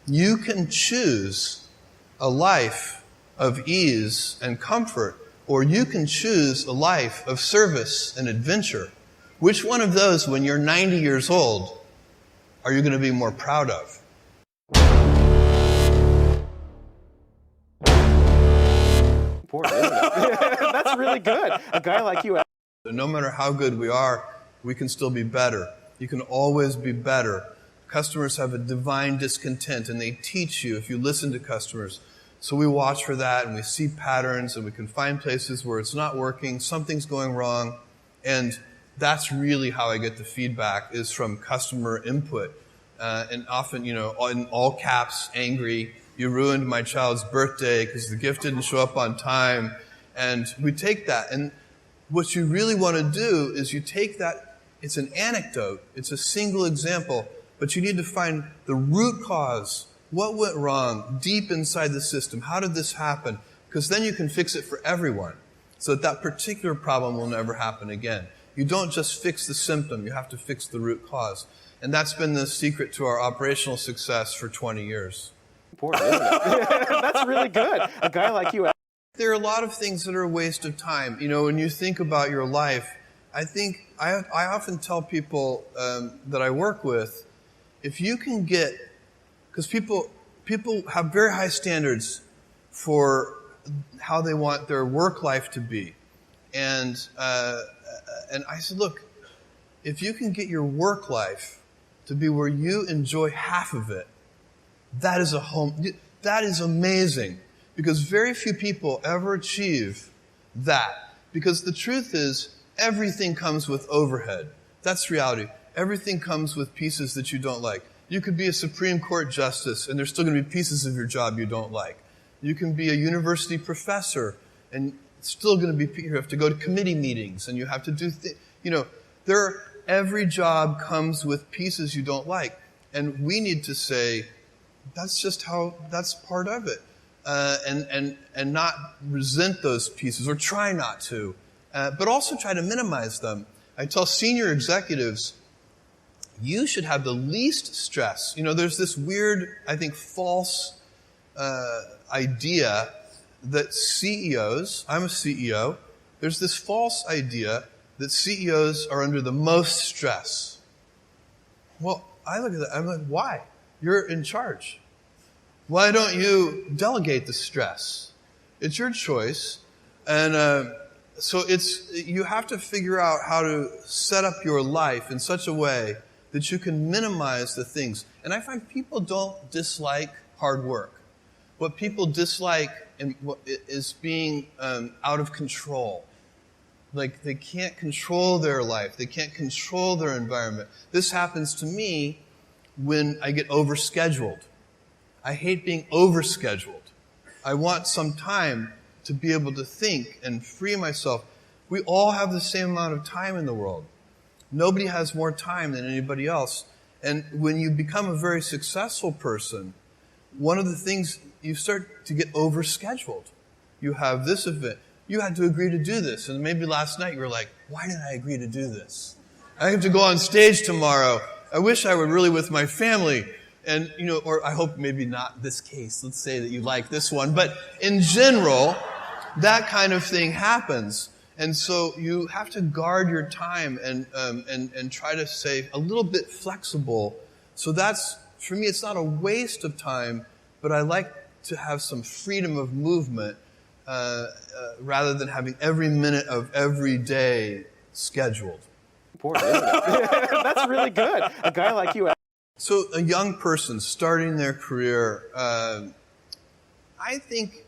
You can choose a life of ease and comfort, or you can choose a life of service and adventure. Which one of those, when you're 90 years old, are you going to be more proud of? Important, isn't it? That's really good. A guy like you. No matter how good we are, we can still be better. You can always be better. Customers have a divine discontent, and they teach you if you listen to customers. So we watch for that, and we see patterns, and we can find places where it's not working, something's going wrong, and that's really how I get the feedback, is from customer input. And often, in all caps, angry, you ruined my child's birthday because the gift didn't show up on time. And we take that, and what you really want to do is you take that, it's an anecdote, it's a single example, but you need to find the root cause. What went wrong deep inside the system? How did this happen? Because then you can fix it for everyone so that that particular problem will never happen again. You don't just fix the symptom, you have to fix the root cause. And that's been the secret to our operational success for 20 years. Important, isn't it? That's really good. A guy like you. There are a lot of things that are a waste of time. When you think about your life, I often tell people that I work with, if you can get, because people have very high standards for how they want their work life to be, and I said, look, if you can get your work life to be where you enjoy half of it, that is amazing, because very few people ever achieve that. Because the truth is, everything comes with overhead. That's reality. Everything comes with pieces that you don't like. You could be a Supreme Court justice, and there's still going to be pieces of your job you don't like. You can be a university professor, and it's still going to be, you have to go to committee meetings, and you have to do every job comes with pieces you don't like. And we need to say, that's part of it. And not resent those pieces, or try not to, but also try to minimize them. I tell senior executives, you should have the least stress. There's this weird, I think, false idea that CEOs, I'm a CEO, there's this false idea that CEOs are under the most stress. Well, I look at that, I'm like, why? You're in charge. Why don't you delegate the stress? It's your choice. And so you have to figure out how to set up your life in such a way that you can minimize the things. And I find people don't dislike hard work. What people dislike is being out of control. Like, they can't control their life. They can't control their environment. This happens to me when I get overscheduled. I hate being overscheduled. I want some time to be able to think and free myself. We all have the same amount of time in the world. Nobody has more time than anybody else. And when you become a very successful person, one of the things, you start to get overscheduled. You have this event. You had to agree to do this. And maybe last night you were like, why did I agree to do this? I have to go on stage tomorrow. I wish I were really with my family. And, or I hope maybe not this case. Let's say that you like this one. But in general, that kind of thing happens. And so you have to guard your time and try to stay a little bit flexible. So that's, for me, it's not a waste of time, but I like to have some freedom of movement rather than having every minute of every day scheduled. Important, isn't it? That's really good. A guy like you. So a young person starting their career, I think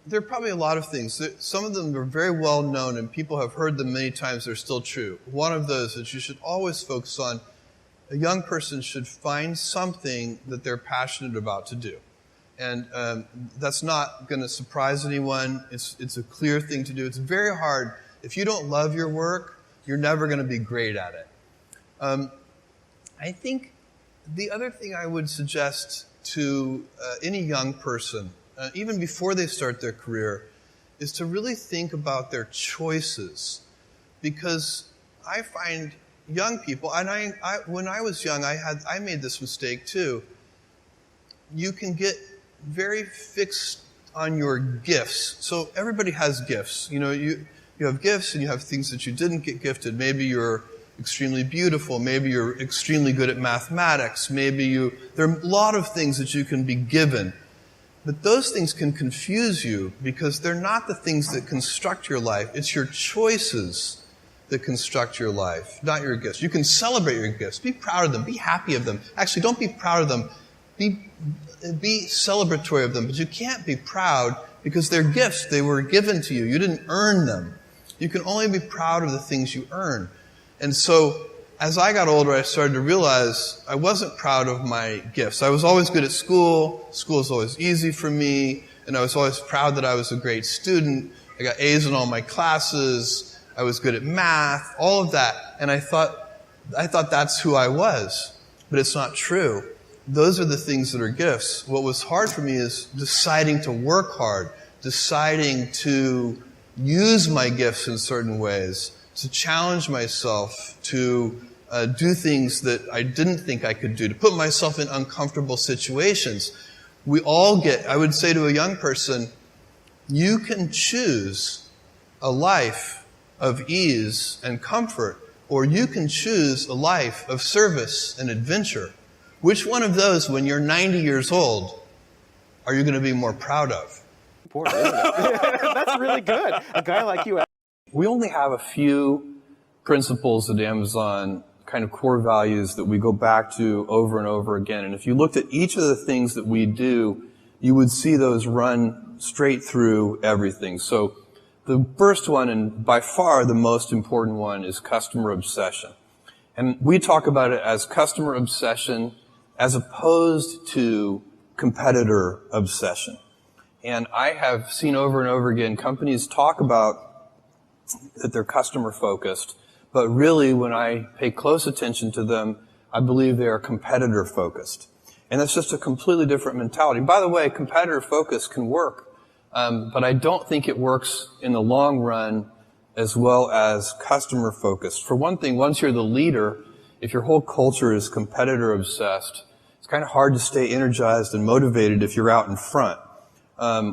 there are probably a lot of things. Some of them are very well known and people have heard them many times. They're still true. One of those that you should always focus on, a young person should find something that they're passionate about to do. And that's not going to surprise anyone. It's a clear thing to do. It's very hard. If you don't love your work, you're never going to be great at it. I think the other thing I would suggest to any young person, even before they start their career, is to really think about their choices. Because I find young people, and I when I was young, I made this mistake too. you can get very fixed on your gifts. So everybody has gifts. You have gifts and you have things that you didn't get gifted. Maybe you're extremely beautiful. Maybe you're extremely good at mathematics. There are a lot of things that you can be given. But those things can confuse you because they're not the things that construct your life. It's your choices that construct your life, not your gifts. You can celebrate your gifts. Be proud of them. Be happy of them. Actually, don't be proud of them. Be celebratory of them. But you can't be proud because they're gifts. They were given to you. You didn't earn them. You can only be proud of the things you earn. And so, as I got older, I started to realize I wasn't proud of my gifts. I was always good at school. School was always easy for me. And I was always proud that I was a great student. I got A's in all my classes. I was good at math, all of that. And I thought that's who I was. But it's not true. Those are the things that are gifts. What was hard for me is deciding to work hard, deciding to use my gifts in certain ways, to challenge myself, to do things that I didn't think I could do, to put myself in uncomfortable situations. I would say to a young person, you can choose a life of ease and comfort, or you can choose a life of service and adventure. Which one of those, when you're 90 years old, are you going to be more proud of? Important, isn't it? That's really good. A guy like you. We only have a few principles at Amazon, kind of core values that we go back to over and over again. And if you looked at each of the things that we do, you would see those run straight through everything. So the first one, and by far the most important one, is customer obsession. And we talk about it as customer obsession as opposed to competitor obsession. And I have seen over and over again companies talk about that they're customer focused, but really when I pay close attention to them, I believe they are competitor focused. And that's just a completely different mentality. By the way, competitor focus can work, but I don't think it works in the long run as well as customer focused. For one thing, once you're the leader, if your whole culture is competitor obsessed, it's kind of hard to stay energized and motivated if you're out in front.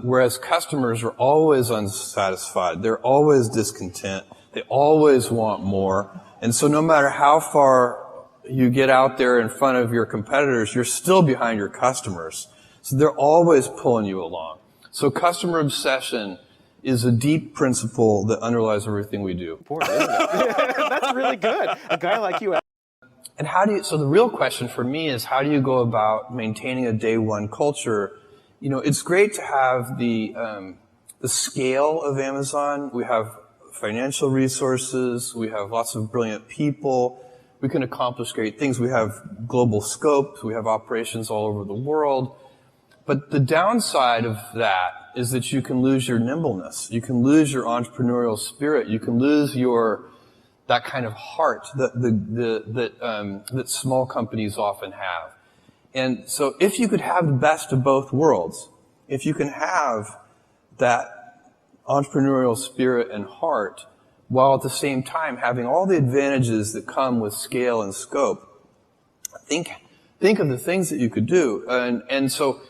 Whereas customers are always unsatisfied. They're always discontent. They always want more. And so no matter how far you get out there in front of your competitors, you're still behind your customers. So they're always pulling you along. So customer obsession is a deep principle that underlies everything we do. Important, isn't it? That's really good. A guy like you. And so the real question for me is, how do you go about maintaining a day one culture? It's great to have the scale of Amazon. We have financial resources. We have lots of brilliant people. We can accomplish great things. We have global scope. We have operations all over the world. But the downside of that is that you can lose your nimbleness. You can lose your entrepreneurial spirit. You can lose that kind of heart that small companies often have. And so if you could have the best of both worlds, if you can have that entrepreneurial spirit and heart, while at the same time having all the advantages that come with scale and scope, think of the things that you could do. And so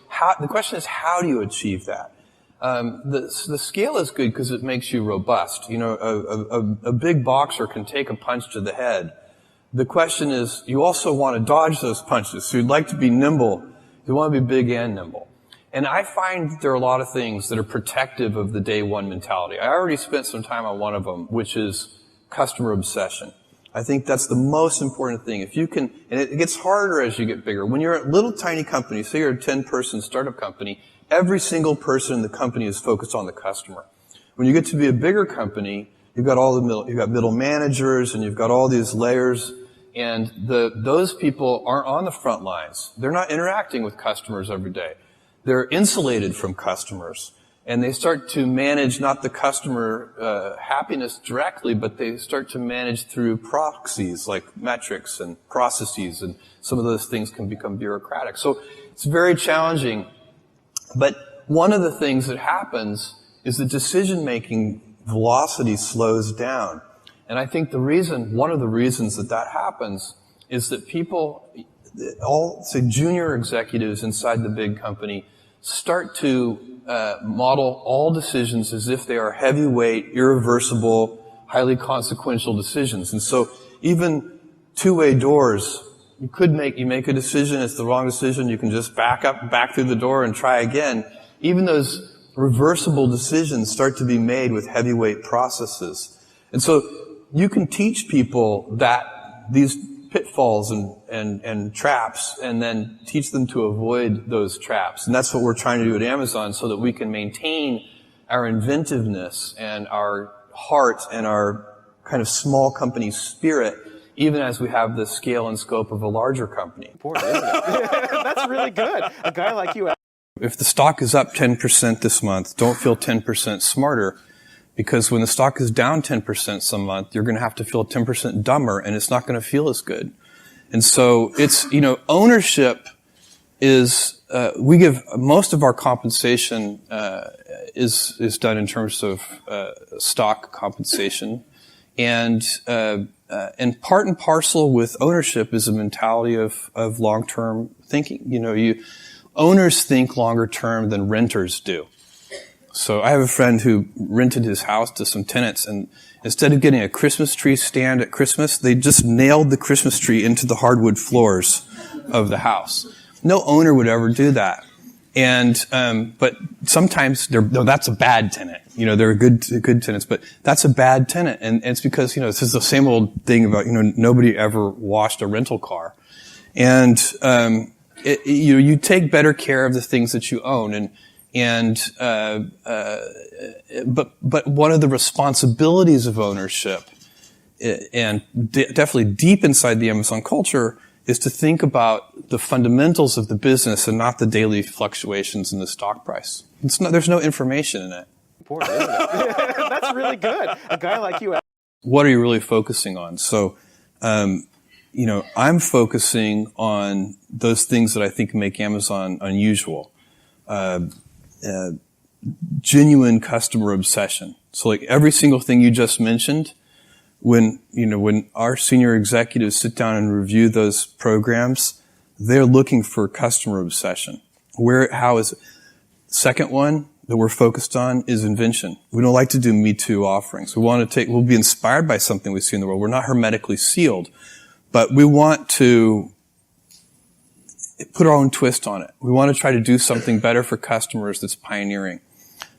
the question is, how do you achieve that? The scale is good because it makes you robust. A big boxer can take a punch to the head. The question is, you also want to dodge those punches. So you'd like to be nimble. You want to be big and nimble. And I find that there are a lot of things that are protective of the day one mentality. I already spent some time on one of them, which is customer obsession. I think that's the most important thing. If you can, and it gets harder as you get bigger. When you're a little tiny company, say you're a 10-person startup company, every single person in the company is focused on the customer. When you get to be a bigger company, you've got middle managers, and you've got all these layers, and those people aren't on the front lines. They're not interacting with customers every day. They're insulated from customers, and they start to manage not the customer happiness directly, but they start to manage through proxies like metrics and processes, and some of those things can become bureaucratic. So it's very challenging. But one of the things that happens is that decision-making velocity slows down. And I think one of the reasons that happens is that people, all, say, junior executives inside the big company start to model all decisions as if they are heavyweight, irreversible, highly consequential decisions. And so even two-way doors, you make a decision, it's the wrong decision, you can just back through the door and try again. Even those reversible decisions start to be made with heavyweight processes. And so you can teach people that these pitfalls and traps, and then teach them to avoid those traps. And that's what we're trying to do at Amazon, so that we can maintain our inventiveness and our heart and our kind of small company spirit, even as we have the scale and scope of a larger company. Important, isn't it? That's really good. A guy like you. If the stock is up 10% this month, don't feel 10% smarter, because when the stock is down 10% some month, you're going to have to feel 10% dumber, and it's not going to feel as good. And so it's, ownership is, we give most of our compensation, is done in terms of, stock compensation. And part and parcel with ownership is a mentality of long-term thinking. Owners think longer term than renters do. So I have a friend who rented his house to some tenants, and instead of getting a Christmas tree stand at Christmas, they just nailed the Christmas tree into the hardwood floors of the house. No owner would ever do that. And, but sometimes that's a bad tenant. They're good tenants, but that's a bad tenant. And it's because, this is the same old thing about, nobody ever washed a rental car. And, you take better care of the things that you own. But one of the responsibilities of ownership, and definitely deep inside the Amazon culture, is to think about the fundamentals of the business and not the daily fluctuations in the stock price. There's no information in it. Important, isn't it? That's really good. A guy like you. What are you really focusing on? So, I'm focusing on those things that I think make Amazon unusual. Genuine customer obsession. So like every single thing you just mentioned, when our senior executives sit down and review those programs, they're looking for customer obsession. How is it? Second one that we're focused on is invention. We don't like to do Me Too offerings. We'll be inspired by something we see in the world. We're not hermetically sealed, but we want to put our own twist on it. We want to try to do something better for customers that's pioneering.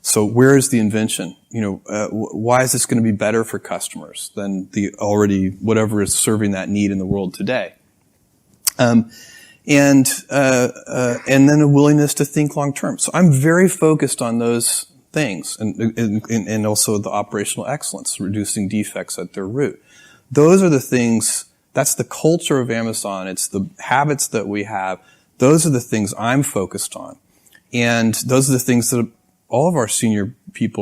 So where is the invention? Why is this going to be better for customers than whatever is serving that need in the world today? And then a willingness to think long term. So I'm very focused on those things, and also the operational excellence, reducing defects at their root. Those are the things. That's the culture of Amazon. It's the habits that we have. Those are the things I'm focused on. And those are the things that all of our senior people